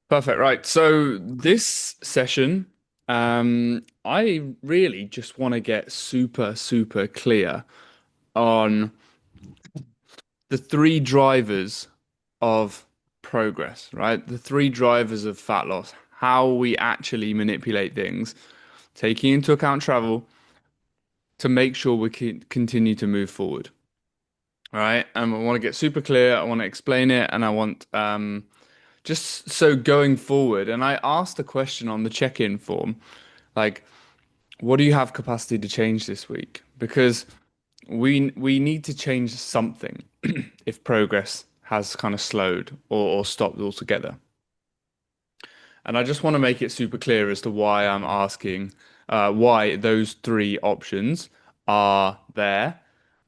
Perfect. Right. So this session, I really just want to get super, super clear on the three drivers of progress, right? The three drivers of fat loss, how we actually manipulate things, taking into account travel to make sure we can continue to move forward. All right. And I want to get super clear. I want to explain it, and I want just so going forward. And I asked a question on the check-in form, like, what do you have capacity to change this week? Because we need to change something if progress has kind of slowed or stopped altogether. And I just want to make it super clear as to why I'm asking why those three options are there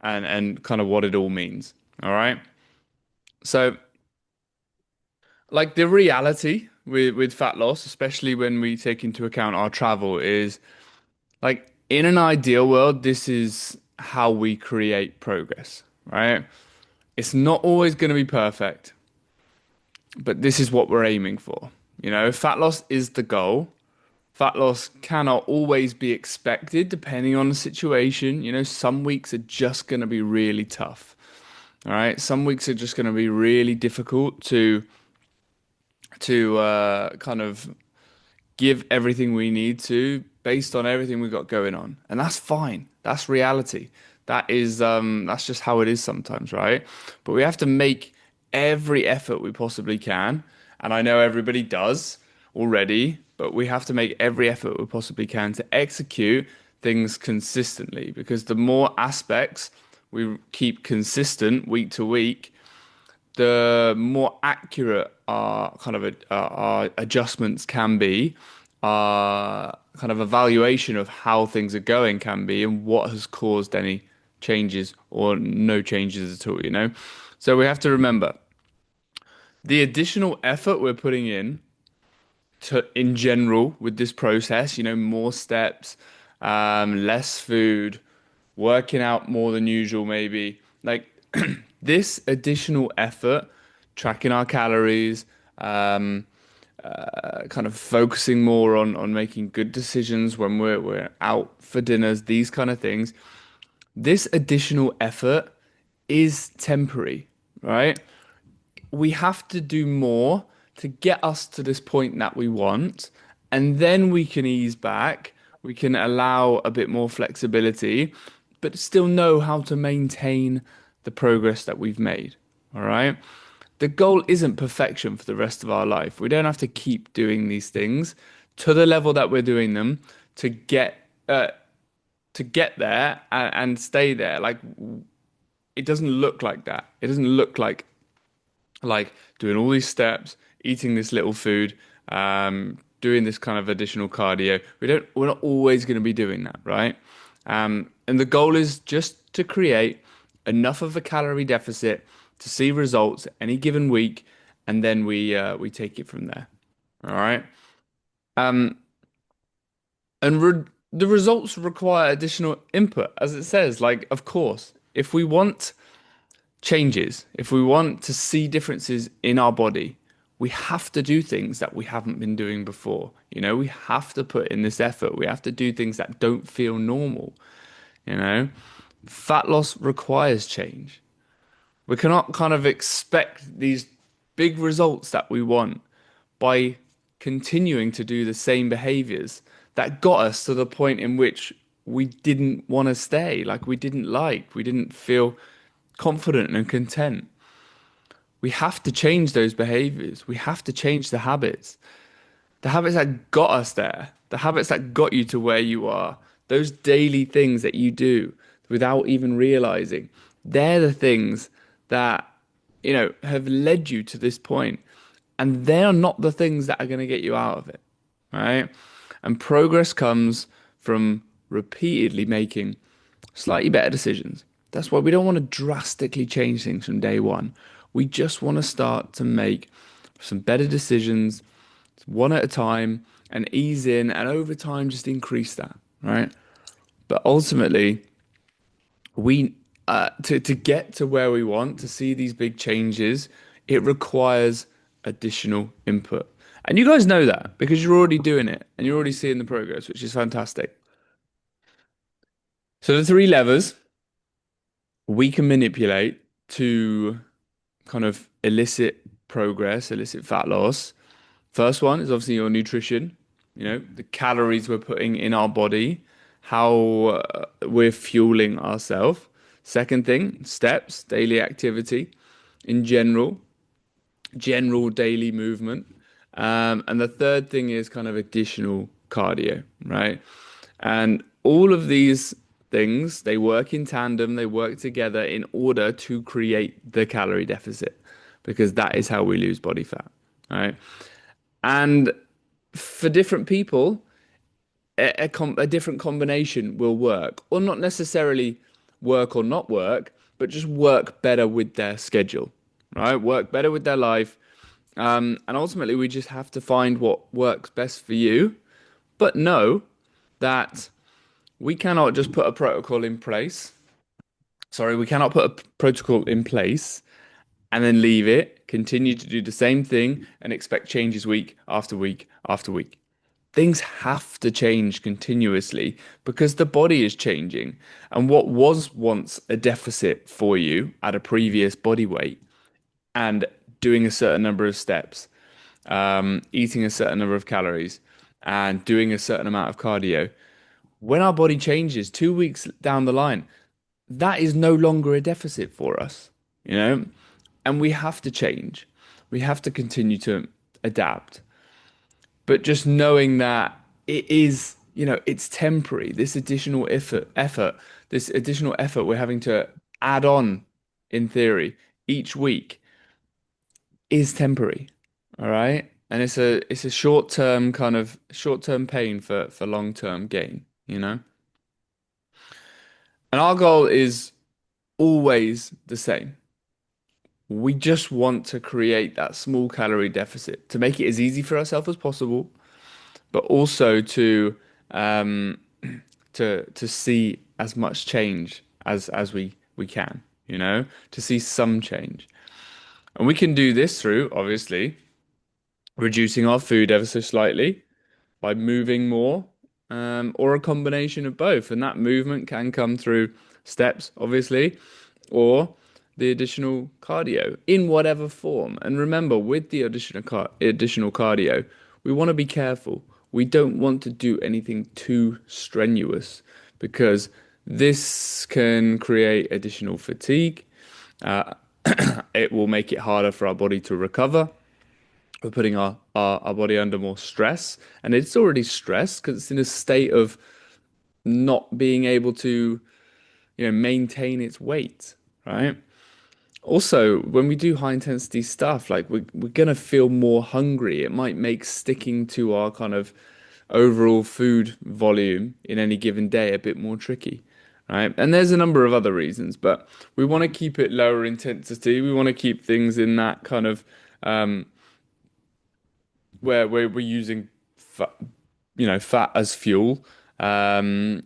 and kind of what it all means. All right. So, like the reality with fat loss, especially when we take into account our travel, is like in an ideal world, this is how we create progress, right? It's not always going to be perfect, but this is what we're aiming for. Fat loss is the goal. Fat loss cannot always be expected depending on the situation. Some weeks are just going to be really tough. All right. Some weeks are just going to be really difficult to kind of give everything we need to based on everything we've got going on. And that's fine. That's reality. That's just how it is sometimes, right? But we have to make every effort we possibly can. And I know everybody does already, but we have to make every effort we possibly can to execute things consistently because the more aspects we keep consistent week to week, the more accurate our our adjustments can be, our kind of evaluation of how things are going can be, and what has caused any changes or no changes at all. So we have to remember the additional effort we're putting in general with this process, more steps, less food, working out more than usual, maybe. Like this additional effort, tracking our calories, um, kind of focusing more on making good decisions when we're out for dinners, these kind of things. This additional effort is temporary, right? We have to do more to get us to this point that we want, and then we can ease back. We can allow a bit more flexibility, but still know how to maintain the progress that we've made. All right. The goal isn't perfection for the rest of our life. We don't have to keep doing these things to the level that we're doing them to get there and stay there. Like it doesn't look like that. It doesn't look like doing all these steps, eating this little food, doing this kind of additional cardio. We're not always going to be doing that, right? And the goal is just to create enough of a calorie deficit to see results any given week, and then we take it from there. All right. Um, and the results require additional input, as it says. Like, of course, if we want changes, if we want to see differences in our body, we have to do things that we haven't been doing before. We have to put in this effort. We have to do things that don't feel normal. You know, Fat loss requires change. We cannot kind of expect these big results that we want by continuing to do the same behaviors that got us to the point in which we didn't want to stay, like we didn't feel confident and content. We have to change those behaviors. We have to change the habits that got us there, the habits that got you to where you are, those daily things that you do without even realizing. They're the things that, have led you to this point. And they're not the things that are going to get you out of it, right? And progress comes from repeatedly making slightly better decisions. That's why we don't want to drastically change things from day one. We just want to start to make some better decisions one at a time and ease in, and over time just increase that, right? But ultimately, we to get to where we want to see these big changes, it requires additional input. And you guys know that because you're already doing it and you're already seeing the progress, which is fantastic. So the three levers we can manipulate to kind of elicit progress, elicit fat loss. First one is obviously your nutrition, the calories we're putting in our body, how we're fueling ourselves. Second thing, steps, daily activity in general daily movement. And the third thing is kind of additional cardio, right? And all of these things, they work in tandem, they work together in order to create the calorie deficit, because that is how we lose body fat, right? And for different people, a different combination will work, or not necessarily work or not work, but just work better with their schedule, right? Work better with their life. And ultimately, we just have to find what works best for you, but know that we cannot just put a protocol in place. Sorry, we cannot put a protocol in place and then leave it, continue to do the same thing, and expect changes week after week after week. Things have to change continuously because the body is changing. And what was once a deficit for you at a previous body weight and doing a certain number of steps, eating a certain number of calories, and doing a certain amount of cardio, when our body changes 2 weeks down the line, that is no longer a deficit for us, you know? And we have to change. We have to continue to adapt. But just knowing that it is, it's temporary. This additional effort we're having to add on in theory each week is temporary. All right. And it's a short term pain for long term gain, you know? And our goal is always the same. We just want to create that small calorie deficit to make it as easy for ourselves as possible, but also um, to see as much change as we can, to see some change. And we can do this through obviously reducing our food ever so slightly by moving more, or a combination of both. And that movement can come through steps, obviously, or the additional cardio in whatever form. And remember, with the additional cardio, we want to be careful. We don't want to do anything too strenuous because this can create additional fatigue. Uh, it will make it harder for our body to recover. We're putting our body under more stress, and it's already stressed because it's in a state of not being able to, maintain its weight, right? Also, when we do high intensity stuff, like we're gonna feel more hungry. It might make sticking to our kind of overall food volume in any given day a bit more tricky, right? And there's a number of other reasons, but we want to keep it lower intensity. We want to keep things in that kind of um, where we're using fat, fat as fuel. And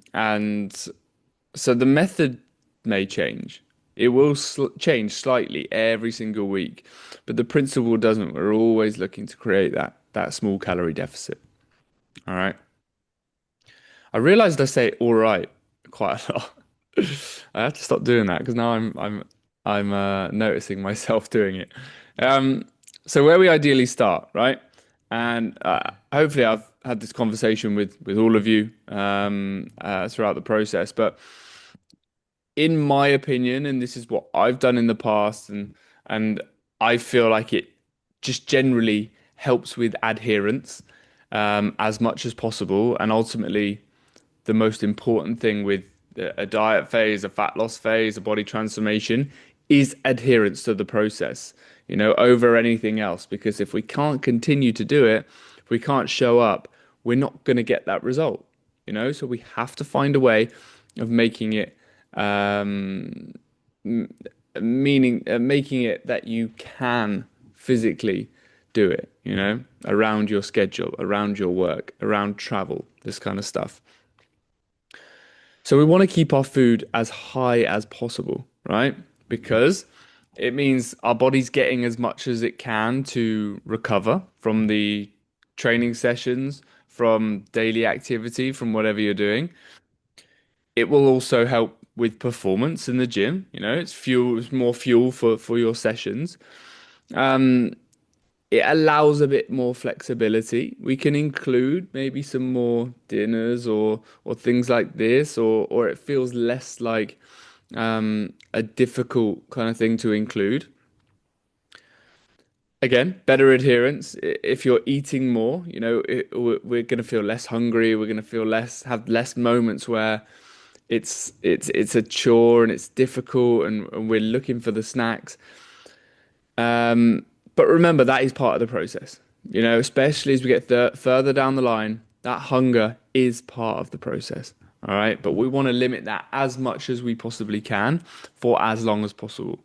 so the method may change. It will change slightly every single week, but the principle doesn't. We're always looking to create that small calorie deficit. All right. I realized I say all right quite a lot. I have to stop doing that because now I'm noticing myself doing it. Um, so where we ideally start, right? And hopefully I've had this conversation with all of you throughout the process. But in my opinion, and this is what I've done in the past, and I feel like it just generally helps with adherence as much as possible, and ultimately the most important thing with a diet phase, a fat loss phase, a body transformation is adherence to the process, over anything else. Because if we can't continue to do it, if we can't show up, we're not going to get that result, So we have to find a way of making it, making it that you can physically do it, around your schedule, around your work, around travel, this kind of stuff. So we want to keep our food as high as possible, right? Because it means our body's getting as much as it can to recover from the training sessions from daily activity, from whatever you're doing. It will also help with performance in the gym. You know, it's fuel, it's more fuel for your sessions. Um, it allows a bit more flexibility. We can include maybe some more dinners or things like this, or it feels less like a difficult kind of thing to include. Again, better adherence. If you're eating more, you know, we're going to feel less hungry. We're going to feel less, have less moments where it's a chore and it's difficult and we're looking for the snacks. But remember, that is part of the process. You know, especially as we get further down the line, that hunger is part of the process. All right. But we want to limit that as much as we possibly can for as long as possible.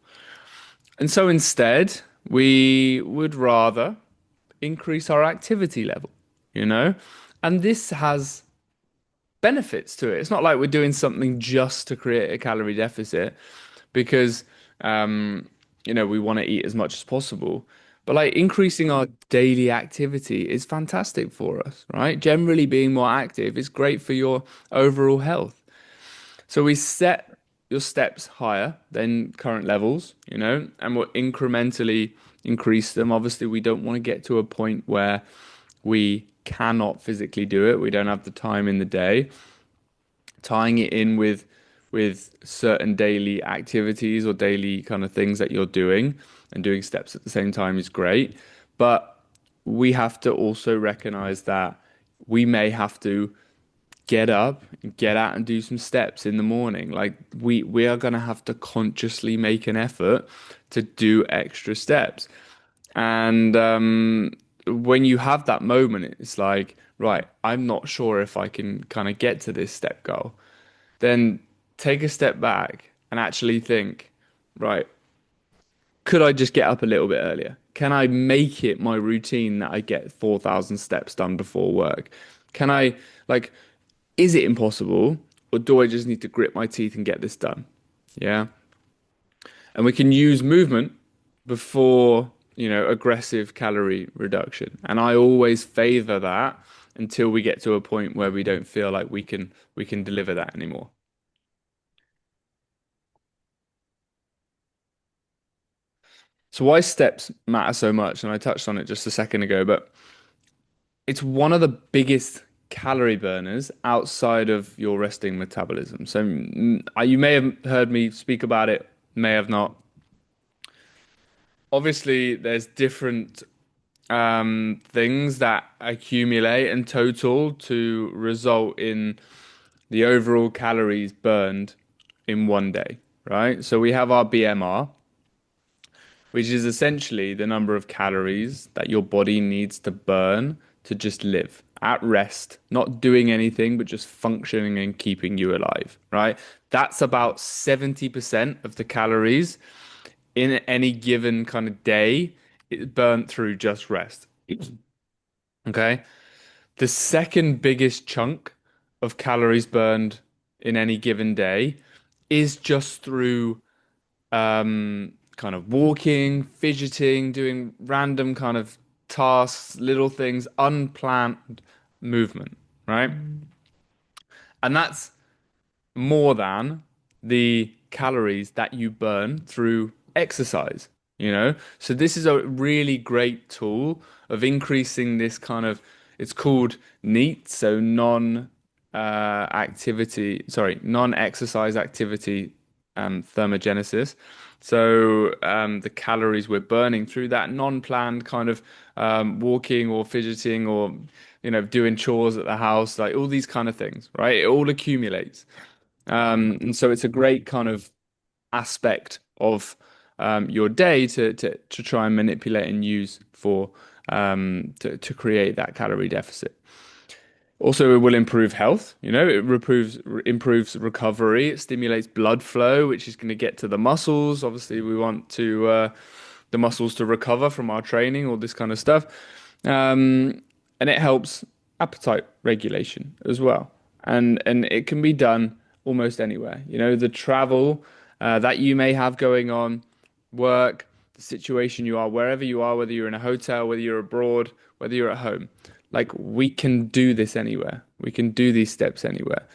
And so instead, we would rather increase our activity level, you know? And this has benefits to it. It's not like we're doing something just to create a calorie deficit because you know, we want to eat as much as possible. But like increasing our daily activity is fantastic for us, right? Generally being more active is great for your overall health. So we set your steps higher than current levels, you know, and we'll incrementally increase them. Obviously, we don't want to get to a point where we cannot physically do it. We don't have the time in the day. Tying it in with certain daily activities or daily kind of things that you're doing and doing steps at the same time is great. But we have to also recognize that we may have to get up, get out and do some steps in the morning. Like we are gonna have to consciously make an effort to do extra steps. And when you have that moment, it's like, right, I'm not sure if I can kind of get to this step goal. Then take a step back and actually think, right, could I just get up a little bit earlier? Can I make it my routine that I get 4,000 steps done before work? Can I, like, is it impossible, or do I just need to grit my teeth and get this done? Yeah. And we can use movement before, you know, aggressive calorie reduction. And I always favor that until we get to a point where we don't feel like we can deliver that anymore. So why steps matter so much, and I touched on it just a second ago, but it's one of the biggest calorie burners outside of your resting metabolism. So you may have heard me speak about it, may have not. Obviously, there's different things that accumulate and total to result in the overall calories burned in one day, right? So we have our BMR, which is essentially the number of calories that your body needs to burn to just live at rest, not doing anything, but just functioning and keeping you alive, right? That's about 70% of the calories in any given kind of day is burnt through just rest. Okay. The second biggest chunk of calories burned in any given day is just through kind of walking, fidgeting, doing random kind of tasks, little things, unplanned movement, right? And that's more than the calories that you burn through exercise, you know? So this is a really great tool of increasing this kind of, it's called NEAT, so non-exercise activity thermogenesis. So the calories we're burning through that non-planned kind of walking or fidgeting or you know doing chores at the house, like all these kind of things, right? It all accumulates. And so it's a great kind of aspect of your day to try and manipulate and use for to create that calorie deficit. Also, it will improve health. You know, it improves recovery. It stimulates blood flow, which is going to get to the muscles. Obviously, we want to the muscles to recover from our training, all this kind of stuff. And it helps appetite regulation as well. And it can be done almost anywhere. You know, the travel that you may have going on, work, the situation you are, wherever you are, whether you're in a hotel, whether you're abroad, whether you're at home. Like we can do this anywhere. We can do these steps anywhere.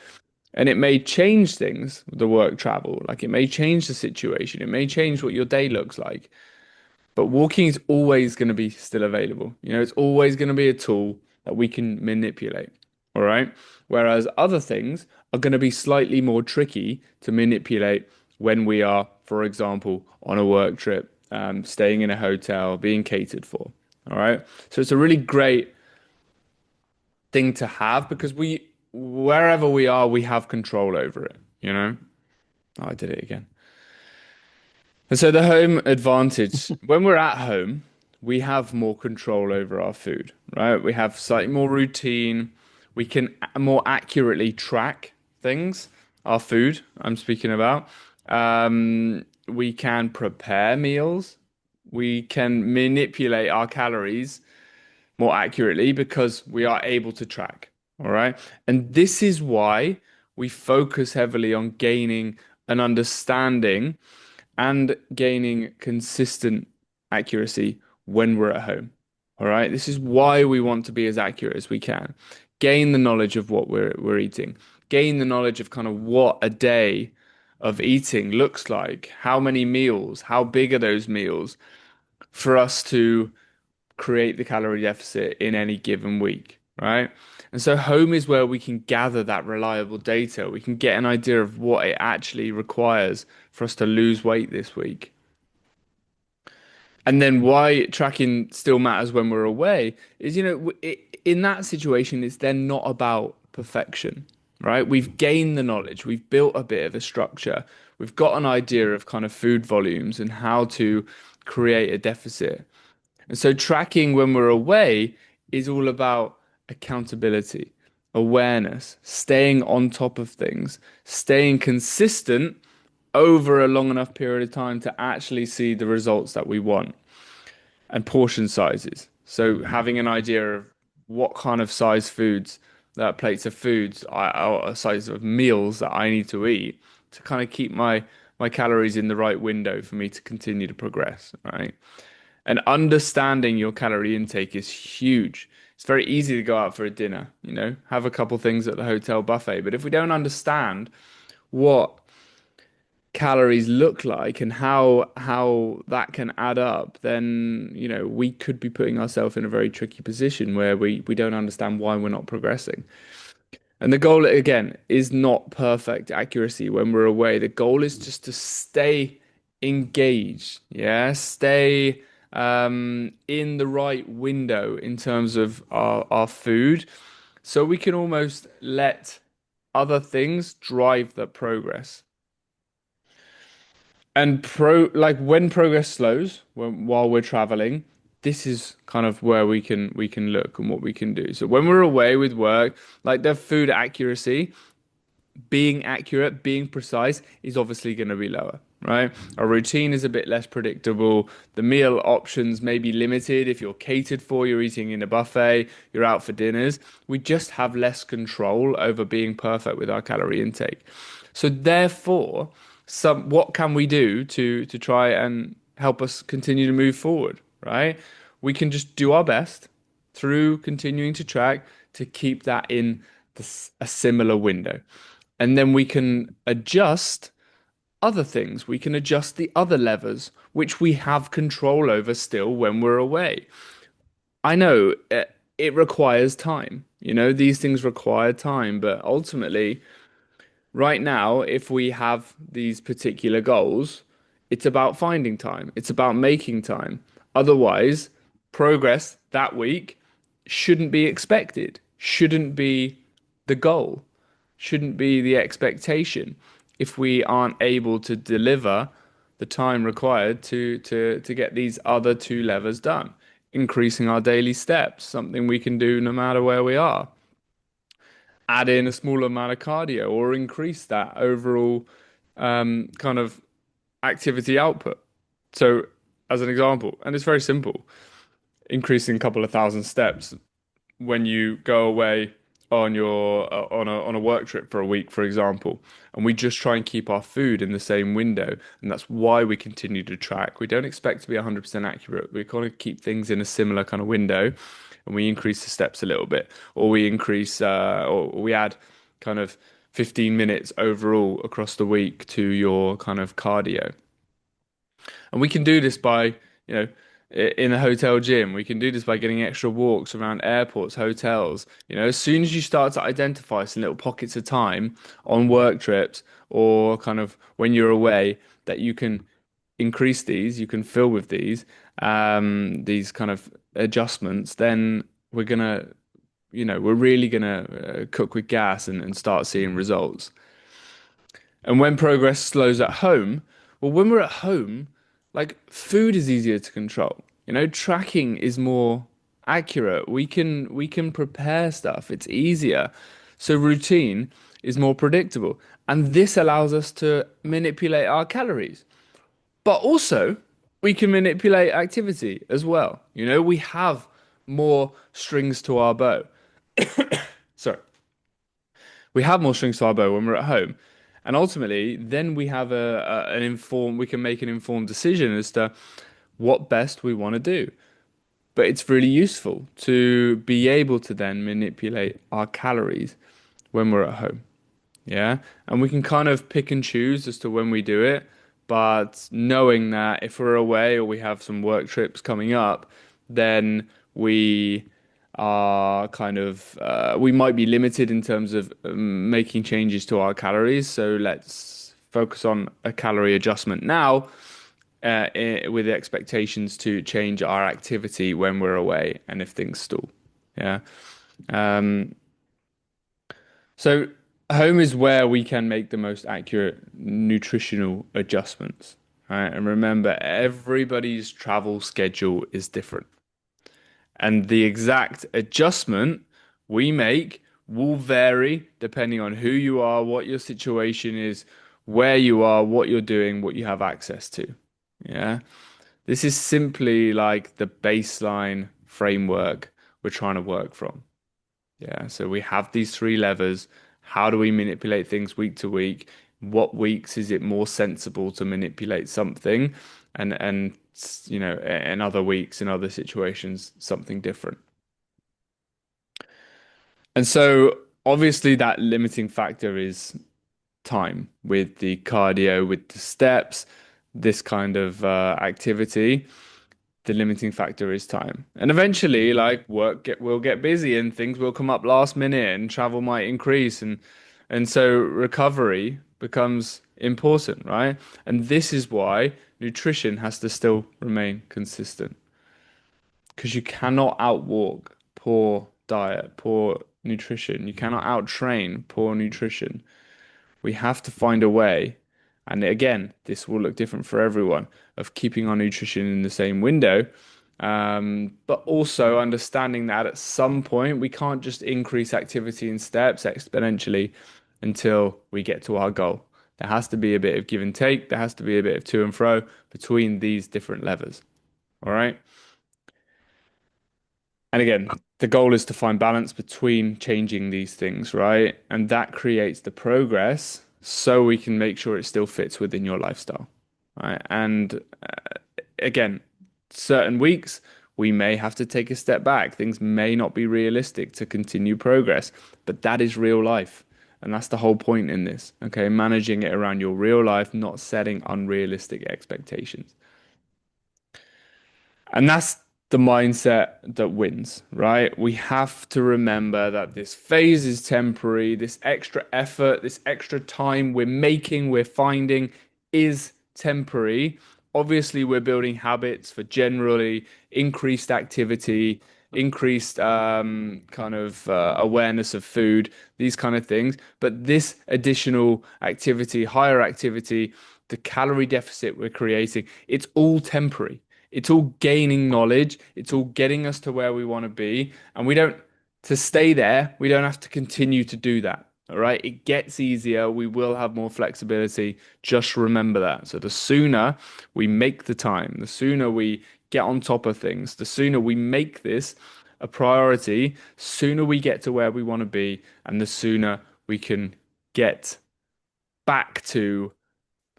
And it may change things, the work travel. Like it may change the situation. It may change what your day looks like. But walking is always going to be still available. It's always going to be a tool that we can manipulate. All right. Whereas other things are going to be slightly more tricky to manipulate when we are, for example, on a work trip, staying in a hotel, being catered for. All right. So it's a really great thing to have because wherever we are, we have control over it. Oh, I did it again. And so the home advantage, when we're at home, we have more control over our food, right? We have slightly more routine. We can more accurately track things, our food, I'm speaking about. We can prepare meals. We can manipulate our calories more accurately because we are able to track. All right. And this is why we focus heavily on gaining an understanding and gaining consistent accuracy when we're at home. All right. This is why we want to be as accurate as we can. Gain the knowledge of what we're eating. Gain the knowledge of kind of what a day of eating looks like. How many meals? How big are those meals for us to create the calorie deficit in any given week, right? And so home is where we can gather that reliable data. We can get an idea of what it actually requires for us to lose weight this week. And then why tracking still matters when we're away is, in that situation, it's then not about perfection, right? We've gained the knowledge, we've built a bit of a structure, we've got an idea of kind of food volumes and how to create a deficit. And so tracking when we're away is all about accountability, awareness, staying on top of things, staying consistent over a long enough period of time to actually see the results that we want, and portion sizes. So having an idea of what kind of size foods, plates of foods, or size of meals that I need to eat to kind of keep my calories in the right window for me to continue to progress, right? And understanding your calorie intake is huge. It's very easy to go out for a dinner, have a couple things at the hotel buffet. But if we don't understand what calories look like and how that can add up, then, we could be putting ourselves in a very tricky position where we don't understand why we're not progressing. And the goal, again, is not perfect accuracy when we're away. The goal is just to stay engaged, yeah, stay in the right window in terms of our food, so we can almost let other things drive the progress. And like when progress slows while we're traveling, this is kind of where we can look and what we can do. So when we're away with work, like the food accuracy, being accurate, being precise is obviously going to be lower, right? Our routine is a bit less predictable. The meal options may be limited. If you're catered for, you're eating in a buffet, you're out for dinners. We just have less control over being perfect with our calorie intake. So therefore, what can we do to try and help us continue to move forward, right? We can just do our best through continuing to track to keep that in a similar window. And then we can adjust other things. We can adjust the other levers, which we have control over still when we're away. I know it requires time. These things require time, but ultimately, right now, if we have these particular goals, it's about finding time. It's about making time. Otherwise, progress that week shouldn't be expected, shouldn't be the goal, shouldn't be the expectation if we aren't able to deliver the time required to get these other two levers done. Increasing our daily steps, something we can do no matter where we are. Add in a small amount of cardio or increase that overall kind of activity output. So, as an example, and it's very simple, increasing a couple of thousand steps when you go away on your on a work trip for a week, for example, and we just try and keep our food in the same window, and that's why we continue to track. We don't expect to be 100% accurate. We kind of keep things in a similar kind of window, and we increase the steps a little bit, or we increase, or we add kind of 15 minutes overall across the week to your kind of cardio. And we can do this by, you know, in a hotel gym. We can do this by getting extra walks around airports, hotels. You know, as soon as you start to identify some little pockets of time on work trips or kind of when you're away that you can increase these, you can fill with these kind of adjustments, then we're gonna, we're really gonna cook with gas and start seeing results. And when progress slows at home, well, when we're at home, like food is easier to control. You know, tracking is more accurate. We can prepare stuff. It's easier. So routine is more predictable. And this allows us to manipulate our calories. But also, we can manipulate activity as well. You know, we have more strings to our bow. Sorry. We have more strings to our bow when we're at home. And ultimately, then we have we can make an informed decision as to what best we want to do. But it's really useful to be able to then manipulate our calories when we're at home. Yeah. And we can kind of pick and choose as to when we do it. But knowing that if we're away or we have some work trips coming up, then we are kind of, we might be limited in terms of making changes to our calories. So let's focus on a calorie adjustment now, with expectations to change our activity when we're away and if things stall. Yeah. Um, so home is where we can make the most accurate nutritional adjustments, right? And remember, everybody's travel schedule is different. And the exact adjustment we make will vary depending on who you are, what your situation is, where you are, what you're doing, what you have access to. Yeah. This is simply like the baseline framework we're trying to work from. Yeah, so we have these three levers. How do we manipulate things week to week? What weeks is it more sensible to manipulate something? And in other weeks, in other situations, something different. And so obviously that limiting factor is time with the cardio, with the steps, this kind of activity. The limiting factor is time. And eventually, like will get busy and things will come up last minute and travel might increase and so recovery becomes important, right? And this is why nutrition has to still remain consistent because you cannot outwalk poor diet, poor nutrition. You cannot outtrain poor nutrition. We have to find a way, and again, this will look different for everyone, of keeping our nutrition in the same window, but also understanding that at some point we can't just increase activity and steps exponentially until we get to our goal. There has to be a bit of give and take. There has to be a bit of to and fro between these different levers. All right. And again, the goal is to find balance between changing these things, right? And that creates the progress so we can make sure it still fits within your lifestyle, right? And again, certain weeks we may have to take a step back. Things may not be realistic to continue progress, but that is real life. And that's the whole point in this, okay? Managing it around your real life, not setting unrealistic expectations. And that's the mindset that wins, right? We have to remember that this phase is temporary. This extra effort, this extra time we're making, we're finding is temporary. Obviously, we're building habits for generally increased activity, increased kind of awareness of food, these kind of things. But this additional activity, higher activity, the calorie deficit we're creating, it's all temporary. It's all gaining knowledge. It's all getting us to where we want to be. And to stay there, we don't have to continue to do that. All right. It gets easier. We will have more flexibility. Just remember that. So the sooner we make the time, the sooner we get on top of things, the sooner we make this a priority, sooner we get to where we want to be, and the sooner we can get back to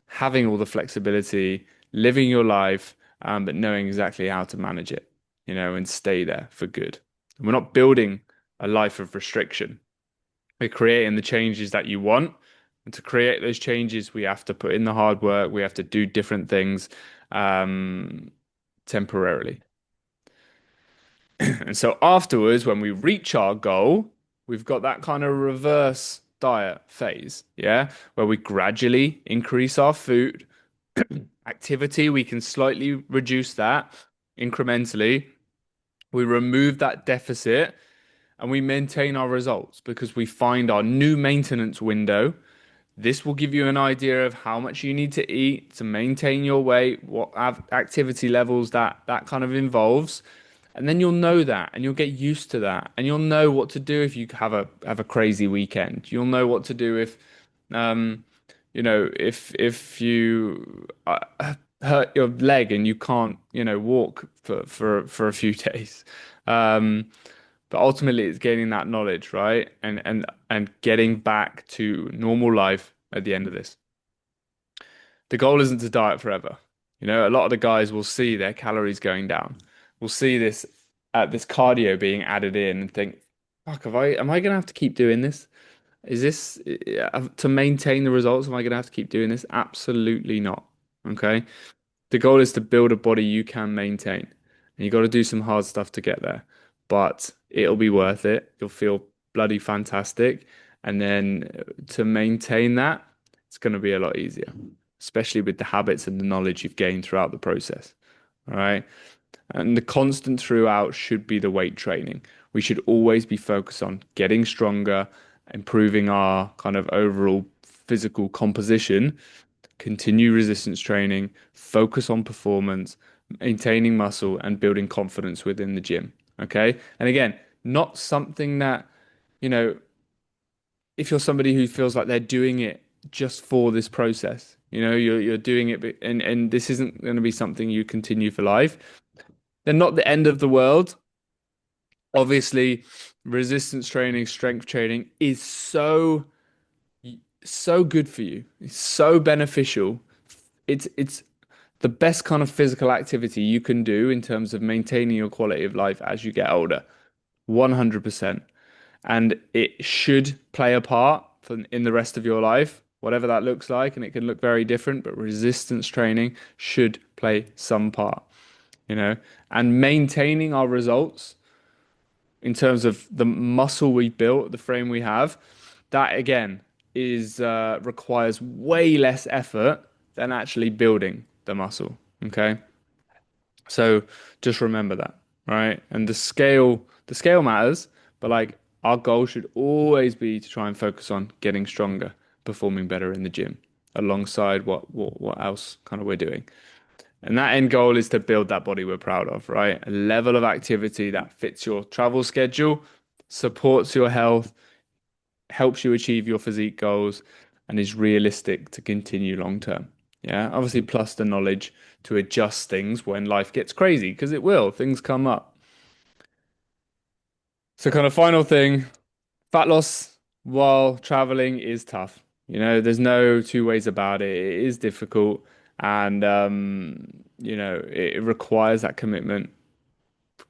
having all the flexibility, living your life, but knowing exactly how to manage it, and stay there for good. We're not building a life of restriction. We're creating the changes that you want. And to create those changes, we have to put in the hard work. We have to do different things um, temporarily. And so afterwards, when we reach our goal, we've got that kind of reverse diet phase, yeah, where we gradually increase our food activity. We can slightly reduce that incrementally. We remove that deficit and we maintain our results because we find our new maintenance window. This will give you an idea of how much you need to eat to maintain your weight, what activity levels that kind of involves. And then you'll know that and you'll get used to that and you'll know what to do if you have a crazy weekend. You'll know what to do if um if you hurt your leg and you can't, walk for a few days. Um but ultimately, it's gaining that knowledge, right? And getting back to normal life at the end of this. The goal isn't to diet forever. A lot of the guys will see their calories going down. We'll see this cardio being added in and think, fuck, am I gonna have to keep doing this? Is this to maintain the results? Am I gonna have to keep doing this? Absolutely not. Okay. The goal is to build a body you can maintain. And you got to do some hard stuff to get there. But it'll be worth it. You'll feel bloody fantastic. And then to maintain that, it's going to be a lot easier, especially with the habits and the knowledge you've gained throughout the process. All right. And the constant throughout should be the weight training. We should always be focused on getting stronger, improving our kind of overall physical composition, continue resistance training, focus on performance, maintaining muscle, and building confidence within the gym. Okay. And again, not something that, you know, if you're somebody who feels like they're doing it just for this process, you're doing it, and this isn't going to be something you continue for life, they're not the end of the world. Obviously, resistance training, strength training is so good for you. It's so beneficial. It's the best kind of physical activity you can do in terms of maintaining your quality of life as you get older. 100%. And it should play a part in the rest of your life, whatever that looks like, and it can look very different, but resistance training should play some part, you know, and maintaining our results in terms of the muscle we built, the frame we have, that again is requires way less effort than actually building the muscle. Okay, so just remember that, right? And the scale matters, but like our goal should always be to try and focus on getting stronger, performing better in the gym, alongside what else kind of we're doing. And that end goal is to build that body we're proud of, right? A level of activity that fits your travel schedule, supports your health, helps you achieve your physique goals, and is realistic to continue long term. Yeah, obviously, plus the knowledge to adjust things when life gets crazy, because it will, things come up. So, kind of final thing, fat loss while traveling is tough. There's no two ways about it. It is difficult, and it requires that commitment,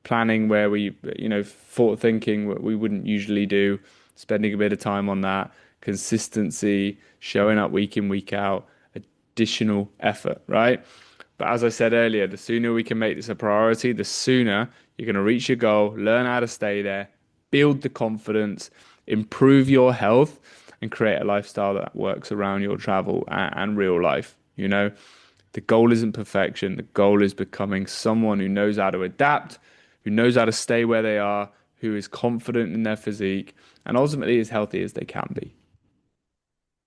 planning where we, forward thinking what we wouldn't usually do, spending a bit of time on that, consistency, showing up week in, week out, additional effort, right? But as I said earlier, the sooner we can make this a priority, the sooner you're going to reach your goal, learn how to stay there, build the confidence, improve your health, and create a lifestyle that works around your travel and real life. The goal isn't perfection. The goal is becoming someone who knows how to adapt, who knows how to stay where they are, who is confident in their physique, and ultimately as healthy as they can be.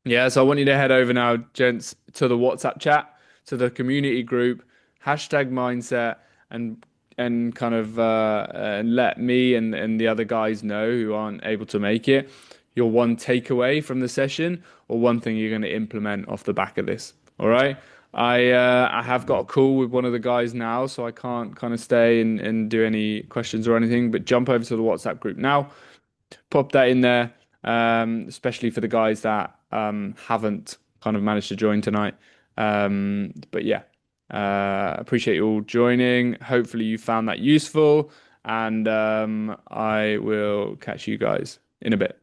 Yeah, so I want you to head over now, gents, to the WhatsApp chat, to the community group, hashtag mindset, and kind of and let me and the other guys know who aren't able to make it your one takeaway from the session or one thing you're going to implement off the back of this. All right. I have got a call with one of the guys now, so I can't kind of stay and do any questions or anything, but jump over to the WhatsApp group now, pop that in there, especially for the guys that haven't kind of managed to join tonight. But yeah, appreciate you all joining. Hopefully you found that useful. and I will catch you guys in a bit.